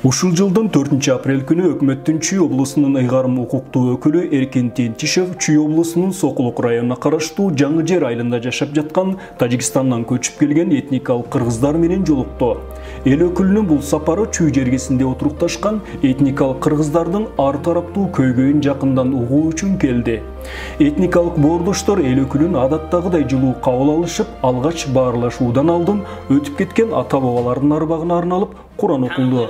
Ушул жылдын 4-апрель күнү өкмөттүн Чүй облусунун ыйгарым укуктуу өкүлү Эркин Тентишев Чүй облусунун Сокулук районуна караштуу Жаңы Жер айылында жашап жаткан Тажикстандан көчүп келген этникалык кыргыздар менен жолукту. Эл өкүлүнүн бул сапары Чүй жергесинде отурукташкан этникалык кыргыздардын ар тараптуу көйгөйүн жакындан угуу үчүн келди. Этникалык боордоштор эл өкүлүн адаттагыдай жылуу кабыл алышып, алгач баарлашуудан алдын өтүп кеткен ата-бабалардын арбагына арналып Куран окулду.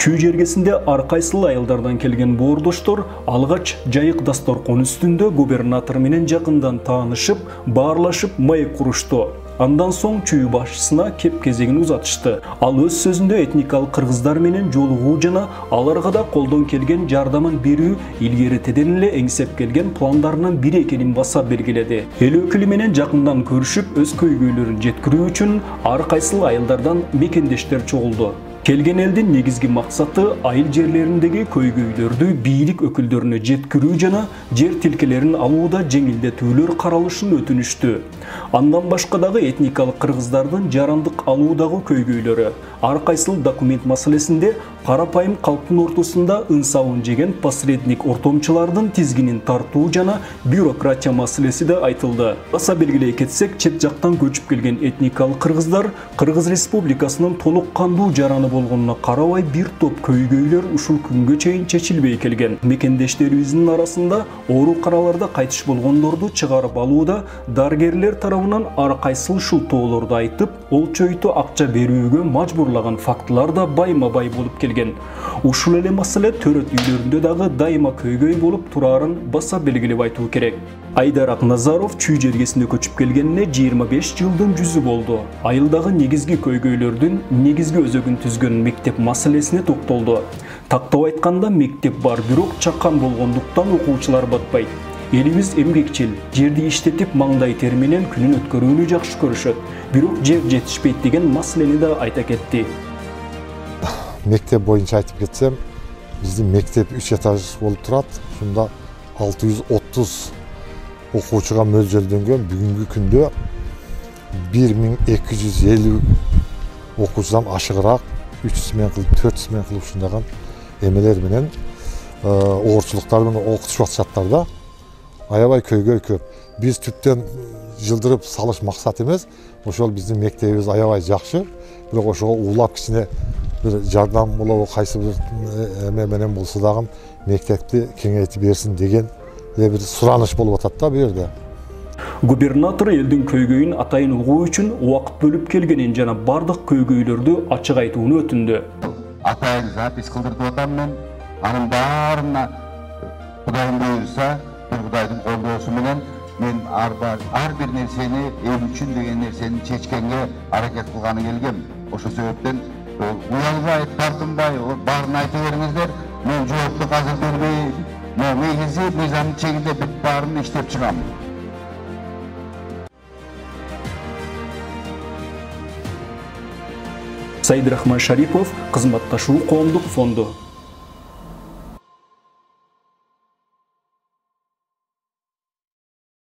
Чүй жергесинде ар кайсыл айылдардан келген боордоштор алгач жайык дасторкон үстүндө губернатор менен жакындан таанышып, баарлашып маек курушту. Андан соң Чүй башчысына кеп кезегин узатышты. Ал өз сөзүндө этникалык кыргыздар менен жолугуу жана аларга да колдон келген жардамын берүү илгеритеден эле эңсеп келген пландарынын бири экенин баса белгиледи. Эл өкүлү менен жакындан көрүшүп, өз көйгөйлөрүн жеткирүү үчүн ар кайсыл айылдардан мекендештер чогулду. Келген элдин негизги максаты айыл жерлериндеги көйгөйлөрдү бийлик өкүлдөрүнө жеткирүү жана жер тилкелерин алууда жеңилдетүүлөр каралышын өтүнүштү. Андан башка дагы этникалык кыргыздардын жарандык алуудагы көйгөйлөрү, ар кайсыл документ маселесинде карапайым калктын ортосунда ынсабын жеген посредник ортомчулардын тизгинин тартуу жана бюрократия маселеси да айтылды. Баса белгилей кетсек, чет жактан көчүп келген этникалык кыргыздар Кыргыз Республикасынын толук кандуу жараны болгонуна карабай бир топ көйгөйлөр ушул күнгө чейин чечилбей келген. Мекендештерибиздин арасында ооруканаларда кайтыш болгондорду чыгарып алууда дарыгерлер тарабынан ар кайсыл шылтоолорду айтып, ол чөйтө акча берүүгө мажбурлаган фактылар да байма-бай болуп келген. Ушул эле маселе төрөт үйлөрүндө дагы дайыма көйгөй болуп турарын баса белгилеп айтуу керек. Айдар Акназаров Чүй жергесине көчүп келгенине 25 жылдын жүзү болду. Айылдагы негизги көйгөйлөрдүн негизги өзөгүн түзгөн мектеп маселесине токтолду. Тактап айтканда мектеп бар, бирок чакан болгондуктан окуучулар батпайт. Элибиз эмгекчил, жерди иштетип маңдай тери менен күнүн өткөрүүнү жакшы көрүшөт. Бирок жер жетишпейт деген маселени да айта кетти. Мектеп боюнча айтып кетсем, биздин мектеп 3 этаж болуп турат. Ушунда 630 окуучуга мөлжөлдөнгөн, бүгүнкү күндө 1250 окуучудан ашыгыраак 300 мен кылып, 400 мен кылып ушундаган эмелер менен оорчулуктар менен окутушуп атышаттар да. Аябай көйгөй көп. Биз түптөн жылдырып салыш максат эмес. Ошол биздин мектебибиз аябай жакшы. Бирок ошого улап кичине бир жардам болобу, кайсы бир эме менен болсо дагы мектепти кеңейтип берсин деген бир сураныш болуп атат да бу жерде. Губернатор элдин көйгөйүн атайын угуу үчүн убакыт бөлүп келгенин жана бардык көйгөйлөрдү ачык айтууну өтүндү. Атайын запись кылдырып атам мен. Анын баарына Кудайым буйрса, Кудайдын колдоосу менен мен ар бир нерсени эл үчүн деген нерсени чечкенге аракет кылганы келгем. Ошол себептен уялбай, тартынбай, баарын айта бериңиздер. Мен жоопту азыр бербейм. Негизи мыйзамдын чегинде бүт баарын иштеп чыгам. Сайдрахман Шарипов, кызматташуу коомдук фонду.